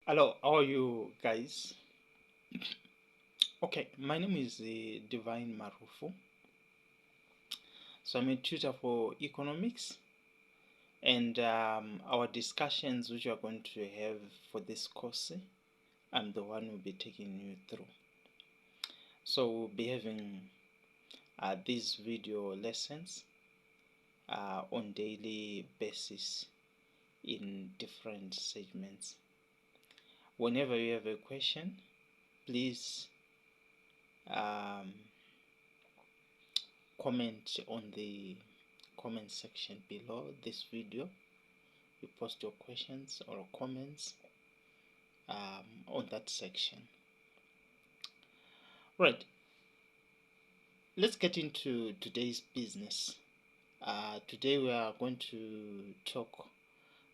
Hello, how are you guys? Okay, my name is Divine Marufu. So I'm a tutor for economics, and our discussions which we are going to have for this course, I'm the one who will be taking you through. So we'll be having these video lessons on daily basis in different segments. Whenever you have a question, please um, comment on the comment section below this video. You post your questions or comments on that section. Right, let's get into today's business. Today we are going to talk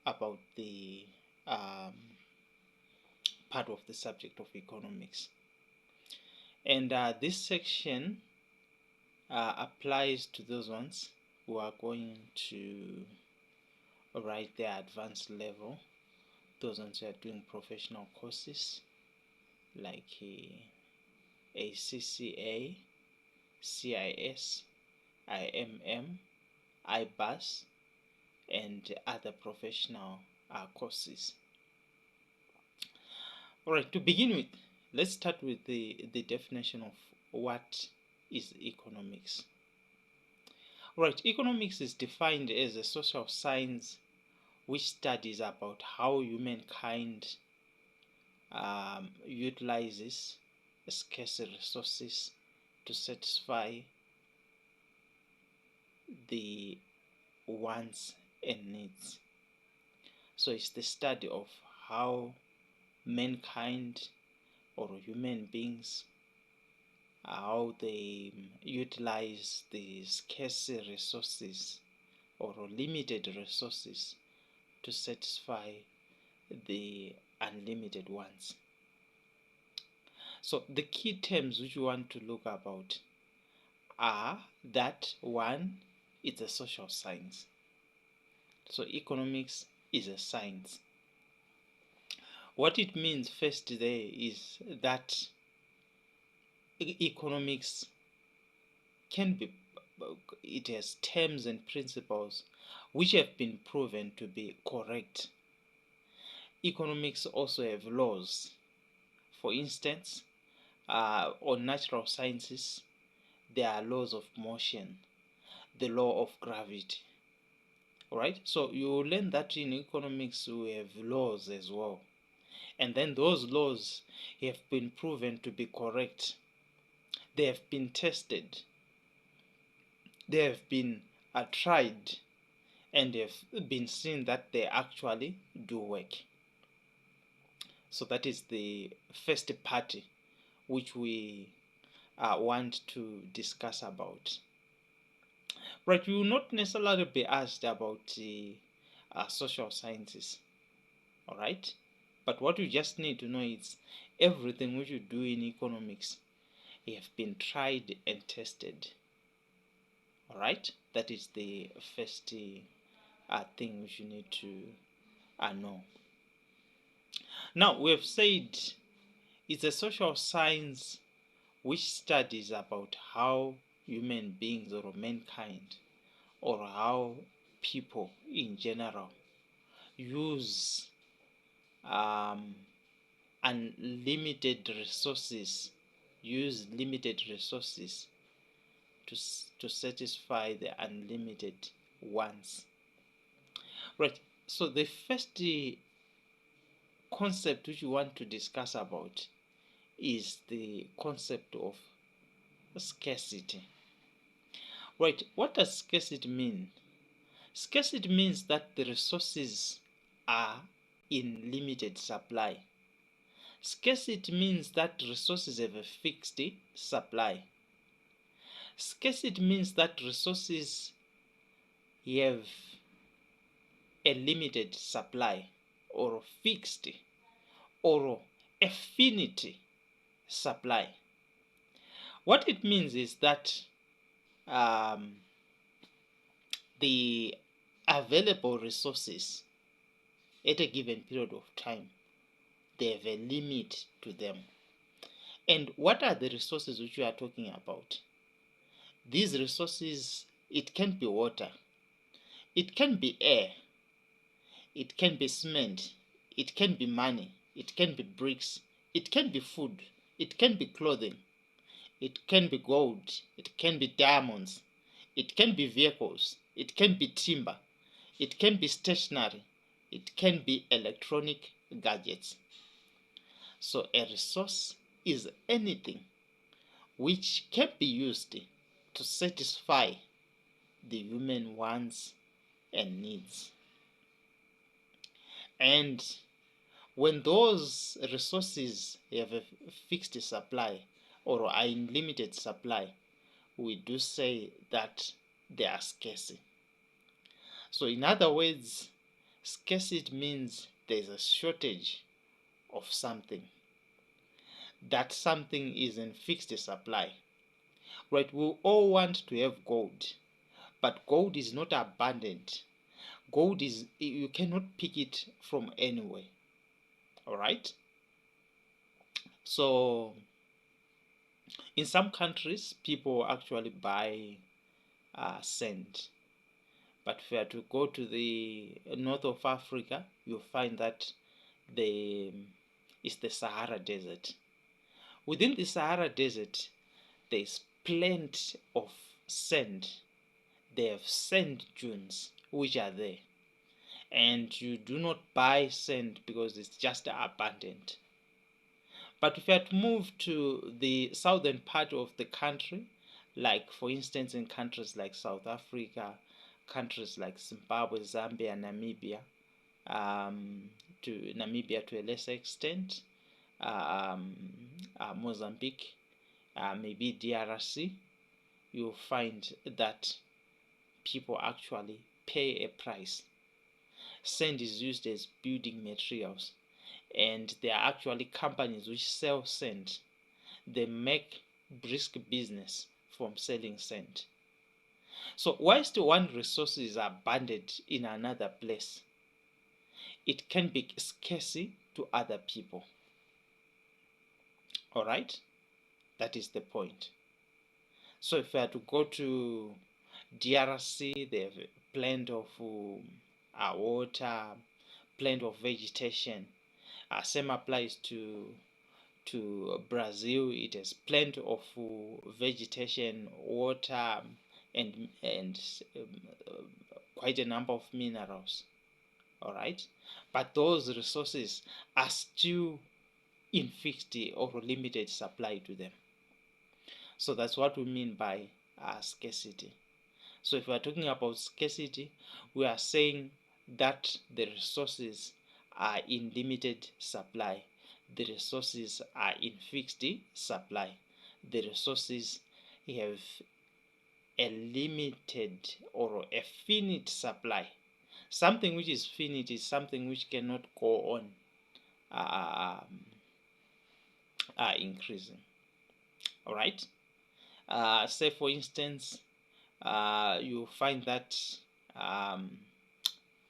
about the part of the subject of economics, and this section applies to those ones who are going to write their advanced level, those ones who are doing professional courses like ACCA, CIS, IMM, IBUS, and other professional courses. Alright, to begin with, let's start with the definition of what is economics. Right, economics is defined as a social science which studies about how humankind utilizes scarce resources to satisfy the wants and needs. So it's the study of how mankind or human beings, how they utilize the scarce resources or limited resources to satisfy the unlimited ones. So the key terms which you want to look about are that one, it's a social science. So economics is a science. What it means first there is that economics can be, it has terms and principles which have been proven to be correct. Economics also have laws. For instance, on natural sciences, there are laws of motion, the law of gravity. Alright, so you learn that in economics we have laws as well. And then those laws have been proven to be correct. They have been tested. They have been tried, and they have been seen that they actually do work. So that is the first party which we want to discuss about. Right, you will not necessarily be asked about social sciences, all right? But what you just need to know is everything which you do in economics have been tried and tested, all right? That is the first thing which you need to know. Now, we have said it's a social science which studies about how human beings or mankind or how people in general use unlimited resources, use limited resources to satisfy the unlimited wants. Right, so the first concept which you want to discuss about is the concept of scarcity. Right, what does scarcity mean? Scarcity means that the resources are in limited supply. Scarcity means that resources have a fixed supply. Scarcity means that resources have a limited supply or fixed or affinity supply. What it means is that the available resources at a given period of time they have a limit to them. And what are the resources which we are talking about? These resources, it can be water, it can be air, it can be cement, it can be money, it can be bricks, it can be food, it can be clothing, it can be gold, it can be diamonds, it can be vehicles, it can be timber, it can be stationery, it can be electronic gadgets. So a resource is anything which can be used to satisfy the human wants and needs. And when those resources have a fixed supply or are in limited supply, we do say that they are scarce. So in other words, scarcity means there's a shortage of something. That something is in fixed supply. Right, we all want to have gold, but gold is not abundant. Gold is, you cannot pick it from anywhere. All right. So in some countries, people actually buy sand. But if you are to go to the north of Africa, you find that the is the Sahara Desert. Within the Sahara Desert, there is plenty of sand. They have sand dunes which are there, and you do not buy sand because it's just abundant. But if you had to move to the southern part of the country, like for instance in countries like South Africa, countries like Zimbabwe, Zambia, Namibia, to Namibia to a lesser extent, um, Mozambique, maybe DRC, you'll find that people actually pay a price. Sand is used as building materials, and there are actually companies which sell sand. They make brisk business from selling sand. So whilst one resource is abundant in another place, it can be scarce to other people. All right, that is the point. So if I had to go to DRC, they have plenty of water, plenty of vegetation. Same applies to Brazil. It has plenty of vegetation, water, and quite a number of minerals. All right, but those resources are still in fixed or limited supply to them. So that's what we mean by scarcity. So if we are talking about scarcity, we are saying that the resources are in limited supply. The resources are in fixed supply. The resources have a limited or a finite supply. Something which is finite is something which cannot go on increasing. All right. Say for instance, you find that um,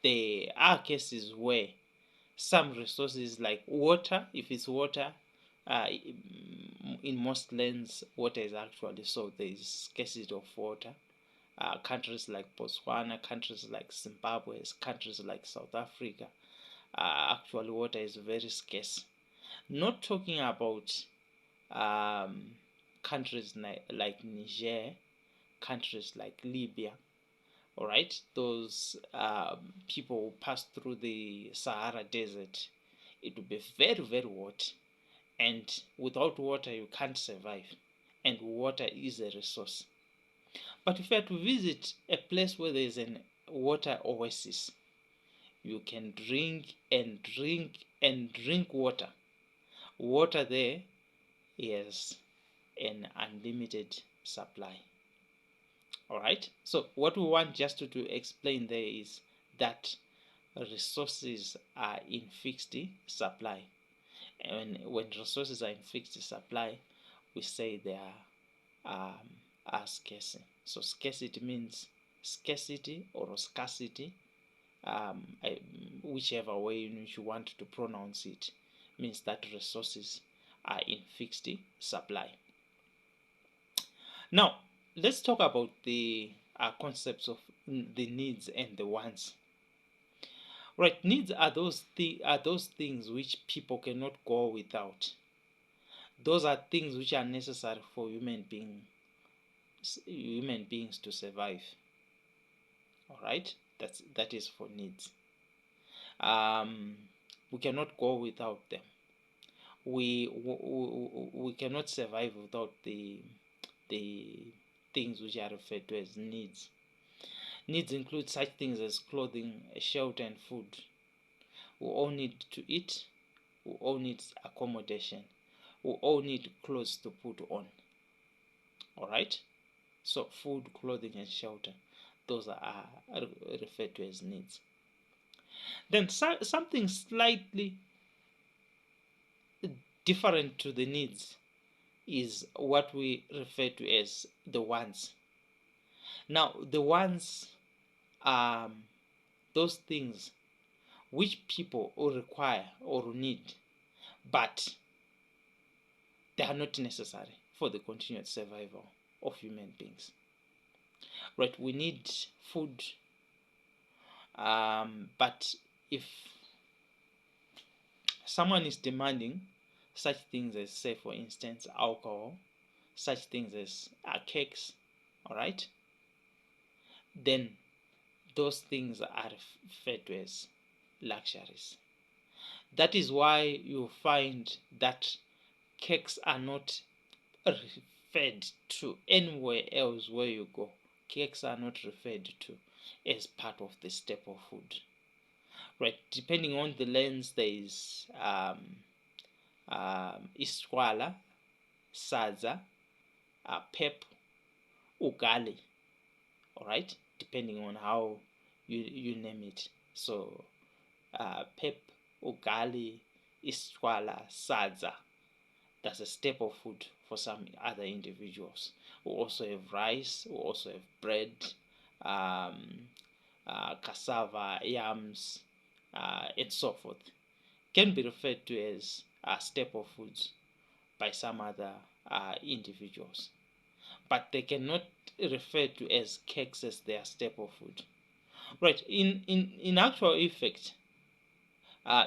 there are cases where some resources like water, if it's water, in most lands, water is actually so there is scarcity of water. Countries like Botswana, countries like Zimbabwe, countries like South Africa, actually water is very scarce. Not talking about um, countries like Niger, countries like Libya. All right, those people who pass through the Sahara Desert, it will be very, very hot, and without water you can't survive, and water is a resource. But if you are to visit a place where there is an water oasis, you can drink and drink and drink water. Water there is an unlimited supply. All right, so what we want just to explain there is that resources are in fixed supply, and when resources are in fixed supply, we say they are scarce. So scarcity means scarcity or scarcity, whichever way in which you want to pronounce it, means that resources are in fixed supply. Now, let's talk about the concepts of the needs and the wants. Right, needs are those things which people cannot go without. Those are things which are necessary for human beings to survive. All right, that is for needs. Um, we cannot go without them. We cannot survive without the things which are referred to as needs. Needs include such things as clothing, shelter, and food. We all need to eat. We all need accommodation. We all need clothes to put on. All right. So food, clothing, and shelter, those are referred to as needs. Then something slightly different to the needs is what we refer to as the wants. Now, the wants are those things which people require or need, but they are not necessary for the continued survival of human beings. Right? We need food, but if someone is demanding such things as, say, for instance, alcohol, such things as cakes, all right, then those things are referred to as luxuries. That is why you find that cakes are not referred to anywhere else where you go. Cakes are not referred to as part of the staple food. Right, depending on the lens, there is iskwala, sadza, pep, ugali. All right, depending on how you name it. So pep, ugali, iskwala, sadza. That's a staple food for some other individuals. We also have rice. We also have bread, cassava, yams, and so forth. Can be referred to as staple foods by some other individuals, but they cannot refer to as cakes as their staple food. Right? In actual effect,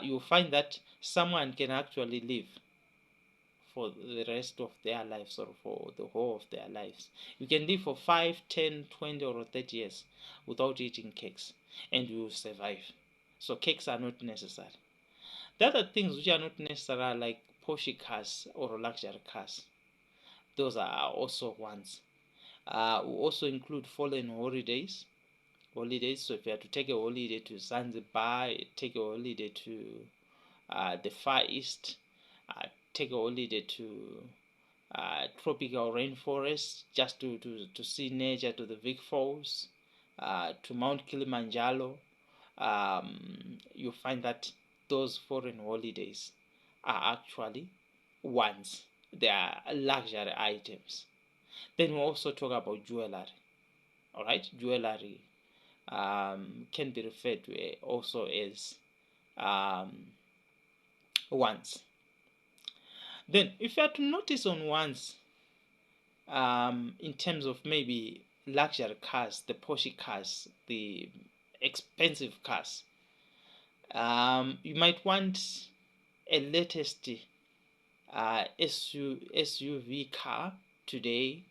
you'll find that someone can actually live for the rest of their lives or for the whole of their lives. You can live for 5, 10, 20, or 30 years without eating cakes, and you will survive. So cakes are not necessary. The other things which are not necessary are like Porsche cars or luxury cars. Those are also ones. We also include foreign holidays. So if you have to take a holiday to Zanzibar, take a holiday to the Far East, take a holiday to tropical rainforest just to see nature, to the Vic Falls, to Mount Kilimanjaro, you find that those foreign holidays are actually ones. They are luxury items. Then we also talk about jewelry. All right, jewelry can be referred to also as ones. Then, if you are to notice on ones, in terms of maybe luxury cars, the Porsche cars, the expensive cars, you might want a latest SUV car today.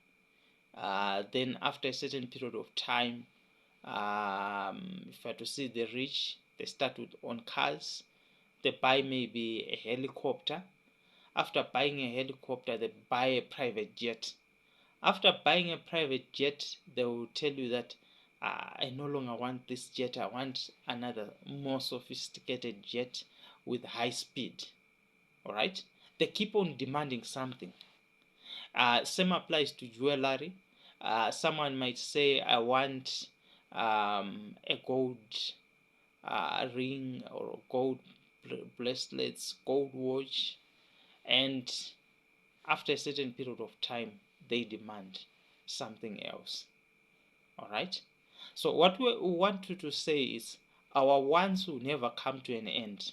Then after a certain period of time, if I to see the rich, they start with on cars. They buy maybe a helicopter. After buying a helicopter, they buy a private jet. After buying a private jet, they will tell you that I no longer want this jet. I want another more sophisticated jet with high speed. All right? They keep on demanding something. Same applies to jewelry. Someone might say, I want a gold ring or gold bracelets, gold watch, and after a certain period of time, they demand something else. All right? So, what we want to say is our wants will never come to an end.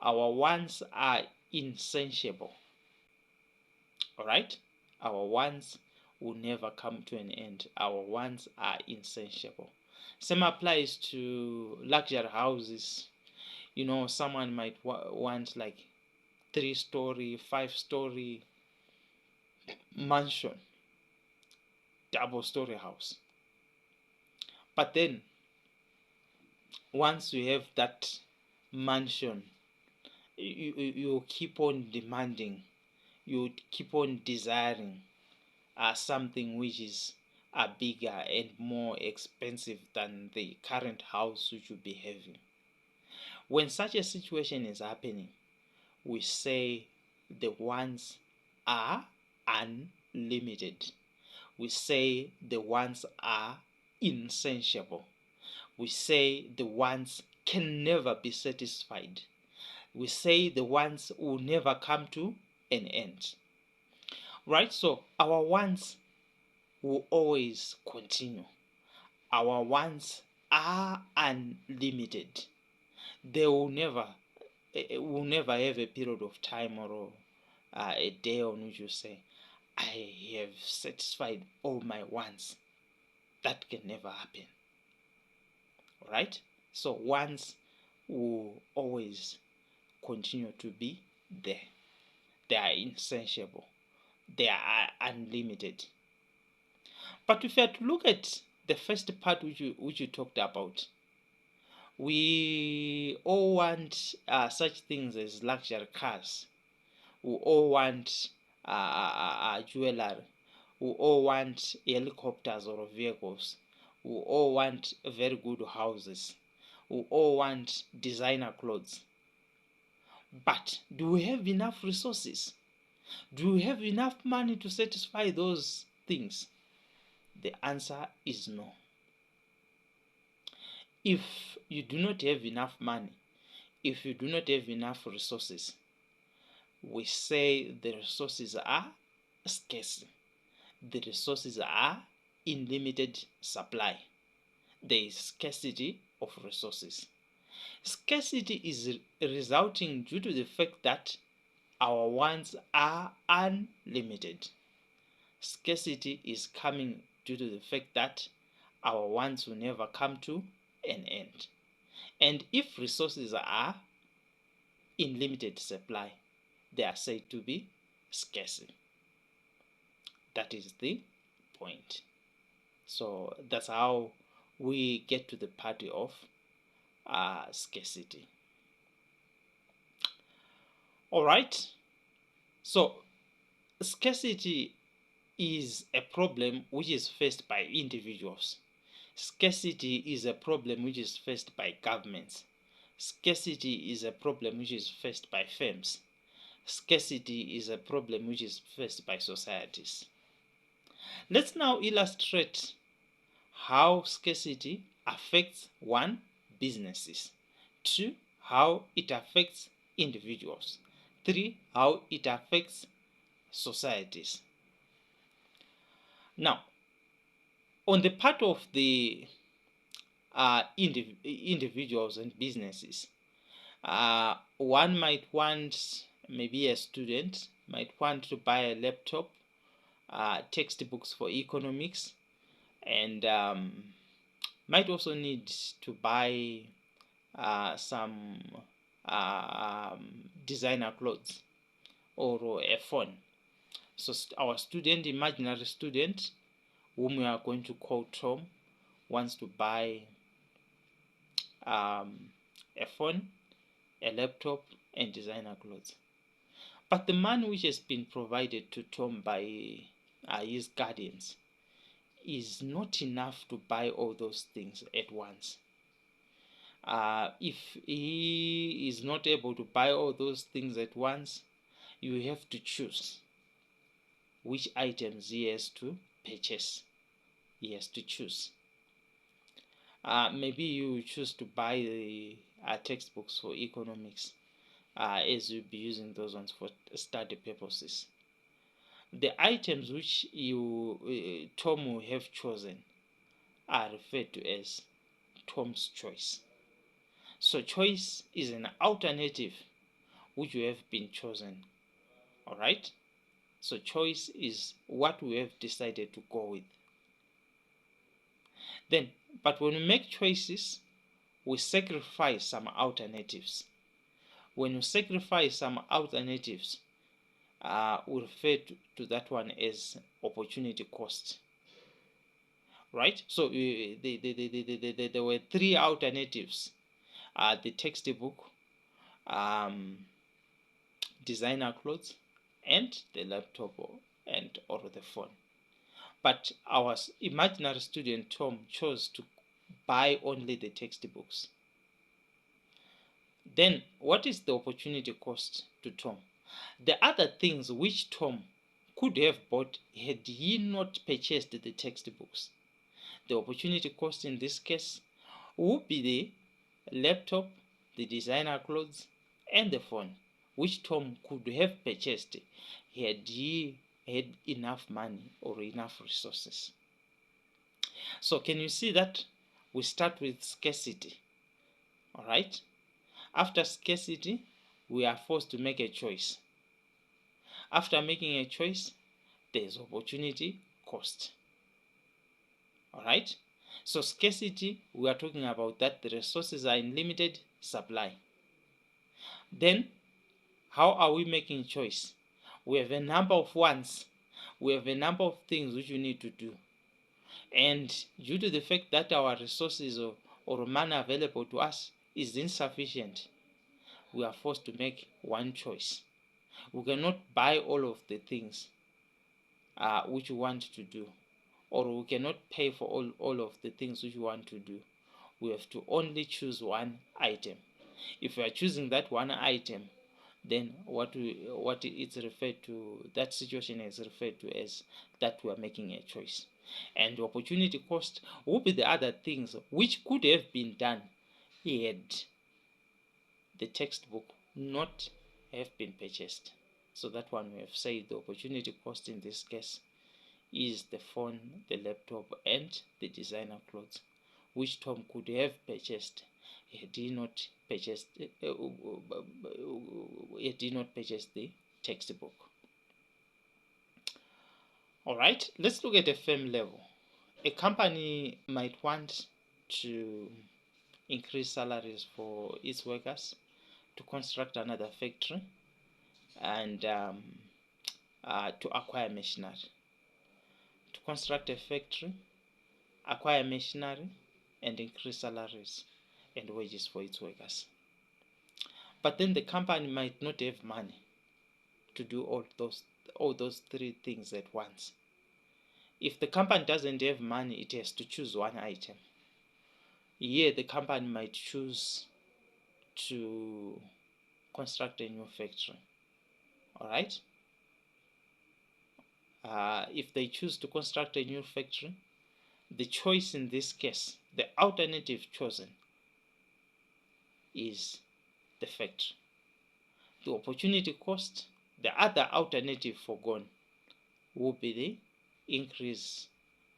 Our wants are insatiable. Alright? Our wants will never come to an end. Our wants are insatiable. Same applies to luxury houses. Someone might want like 3-story, 5-story mansion, double-story house. But then, once you have that mansion, you keep on demanding, you keep on desiring something which is bigger and more expensive than the current house which you'll be having. When such a situation is happening, we say the wants are unlimited. We say the wants are insatiable. We say the wants can never be satisfied. We say the wants will never come to an end. Right? So our wants will always continue. Our wants are unlimited. They will never have a period of time or a day on which you say, I have satisfied all my wants. That can never happen. Right? So wants will always continue to be there. They are insatiable. They are unlimited. But if you have to look at the first part which you talked about, we all want such things as luxury cars. We all want jewelry. We all want helicopters or vehicles. We all want very good houses. We all want designer clothes. But do we have enough resources? Do we have enough money to satisfy those things? The answer is no. If you do not have enough money, if you do not have enough resources, we say the resources are scarce. The resources are in limited supply. There is scarcity of resources. Scarcity is resulting due to the fact that our wants are unlimited. Scarcity is coming due to the fact that our wants will never come to an end. And if resources are in limited supply, they are said to be scarce. That is the point. So that's how we get to the party of scarcity. Alright, so scarcity is a problem which is faced by individuals. Scarcity is a problem which is faced by governments. Scarcity is a problem which is faced by firms. Scarcity is a problem which is faced by societies. Let's now illustrate how scarcity affects 1. Businesses, 2. how it affects individuals, 3. how it affects societies. Now, on the part of the individuals and businesses, one might want, maybe a student might want to buy a laptop, textbooks for economics, and might also need to buy some designer clothes or a phone. So our student, imaginary student, whom we are going to call Tom, wants to buy a phone, a laptop, and designer clothes. But the money which has been provided to Tom by his guardians is not enough to buy all those things at once. If he is not able to buy all those things at once, you have to choose which items he has to purchase. He has to choose. Maybe you choose to buy the textbooks for economics, as you'll be using those ones for study purposes. The items which Tom will have chosen are referred to as Tom's choice. So choice is an alternative which have been chosen. Alright? So choice is what we have decided to go with. Then, but when we make choices, we sacrifice some alternatives. When you sacrifice some alternatives, we refer to that one as opportunity cost. Right? So there were three alternatives: the textbook, um, designer clothes, and the laptop or the phone. But our imaginary student Tom chose to buy only the textbooks. Then what is the opportunity cost to Tom? The other things which Tom could have bought had he not purchased the textbooks. The opportunity cost in this case would be the laptop, the designer clothes, and the phone, which Tom could have purchased had he had enough money or enough resources. So can you see that we start with scarcity? All right. After scarcity, we are forced to make a choice. After making a choice, there's opportunity cost. All right. So scarcity, we are talking about that the resources are in limited supply. Then, how are we making choice? We have a number of wants. We have a number of things which we need to do. And due to the fact that our resources or money available to us is insufficient, we are forced to make one choice. We cannot buy all of the things which we want to do, or we cannot pay for all of the things which we want to do. We have to only choose one item. If we are choosing that one item, then what it's referred to, that situation is referred to as that we are making a choice. And the opportunity cost will be the other things which could have been done had the textbook not have been purchased. So that one we have said the opportunity cost in this case is the phone, the laptop, and the designer clothes, which Tom could have purchased had he not purchased the textbook. All right, let's look at a firm level. A company might want to increase salaries for its workers, to construct another factory, and to acquire machinery. To construct a factory, acquire machinery, and increase salaries and wages for its workers. But then the company might not have money to do all those three things at once. If the company doesn't have money, it has to choose one item. Here the company might choose to construct a new factory. All right. If they choose to construct a new factory, the choice in this case, the alternative chosen, is the factory. The opportunity cost, the other alternative forgone, will be the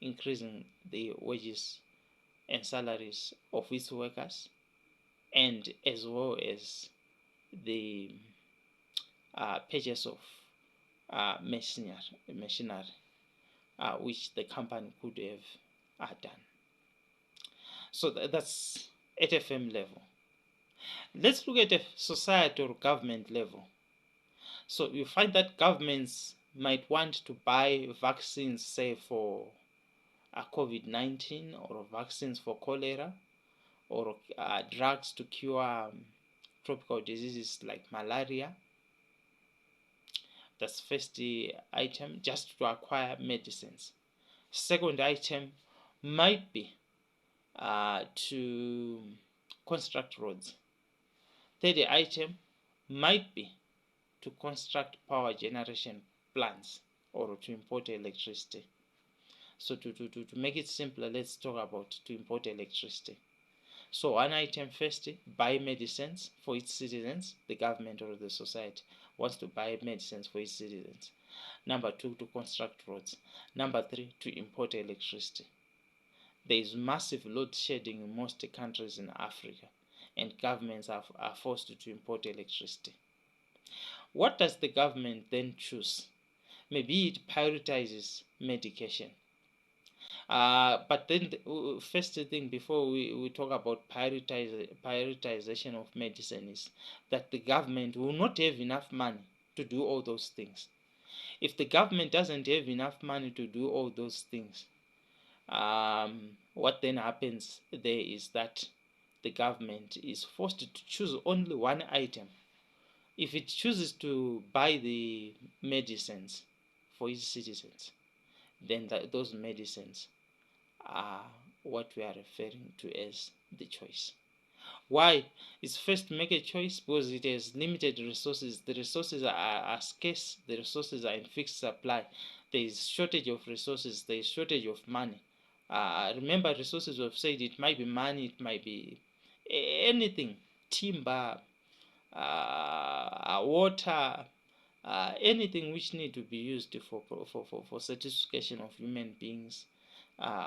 increasing the wages and salaries of its workers, and as well as the purchase of machinery which the company could have done. So that's at a firm level. Let's look at a society or government level. So you find that governments might want to buy vaccines, say for COVID-19, or vaccines for cholera, or drugs to cure tropical diseases like malaria. That's first item, just to acquire medicines. Second item might be to construct roads. Third item might be to construct power generation plants or to import electricity. So to make it simpler, let's talk about to import electricity. So one item first, buy medicines for its citizens. The government or the society wants to buy medicines for its citizens. Number two, to construct roads. Number three, to import electricity. There is massive load shedding in most countries in Africa, and governments are forced to import electricity. what does the government then choose? Maybe it prioritizes medication. But then first thing before we talk about prioritization of medicine is that the government will not have enough money to do all those things. If the government doesn't have enough money to do all those things, what then happens there is that the government is forced to choose only one item. If it chooses to buy the medicines for its citizens, then those medicines are what we are referring to as the choice. Why? It's first to make a choice because it has limited resources. The resources are scarce, the resources are in fixed supply. There is shortage of resources, there is shortage of money. Remember, resources we've said it might be money, it might be anything, timber, water, anything which need to be used for satisfaction of human beings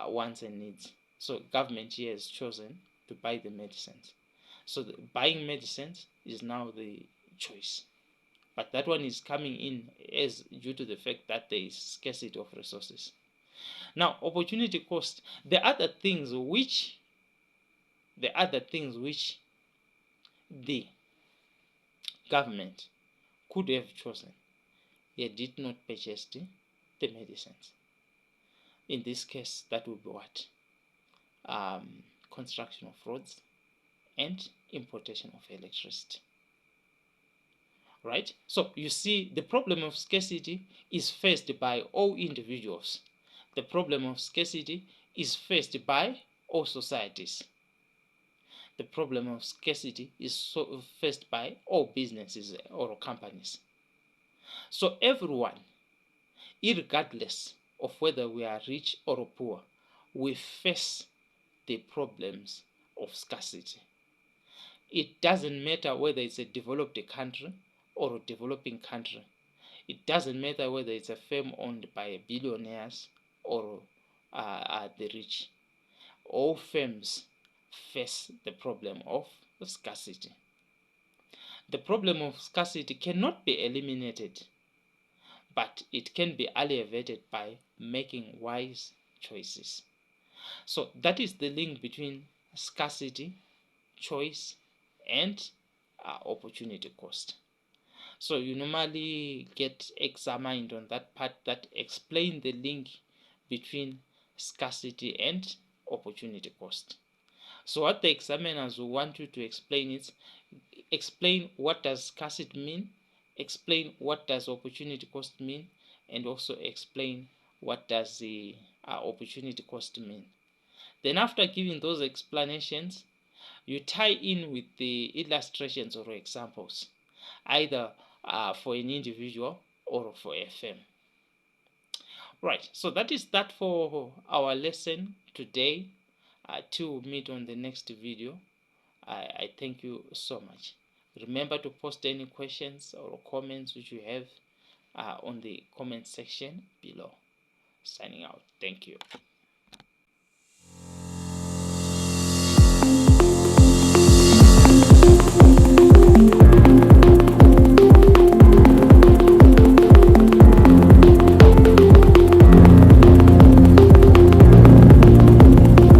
wants and needs. So government here has chosen to buy the medicines. So buying medicines is now the choice. But that one is coming in as due to the fact that there is scarcity of resources. Now, opportunity cost. The other things which the government could have chosen, yet did not purchase the medicines. In this case, that would be what? Construction of roads and importation of electricity. Right? So you see, the problem of scarcity is faced by all individuals. The problem of scarcity is faced by all societies. The problem of scarcity is faced by all businesses or companies. So everyone, irregardless of whether we are rich or poor, we face the problems of scarcity. It doesn't matter whether it's a developed country or a developing country. It doesn't matter whether it's a firm owned by billionaires or the rich. All firms face the problem of scarcity. The problem of scarcity cannot be eliminated, but it can be alleviated by making wise choices. So that is the link between scarcity, choice, and opportunity cost. So you normally get examined on that part that explain the link between scarcity and opportunity cost. So what the examiners will want you to explain is, explain what does scarcity mean, explain what does opportunity cost mean, and also explain what does the opportunity cost mean. Then after giving those explanations, you tie in with the illustrations or examples, either for an individual or for a firm. Right, so that is that for our lesson today. Till we meet on the next video, I thank you so much. Remember to post any questions or comments which you have on the comment section below. Signing out. Thank you.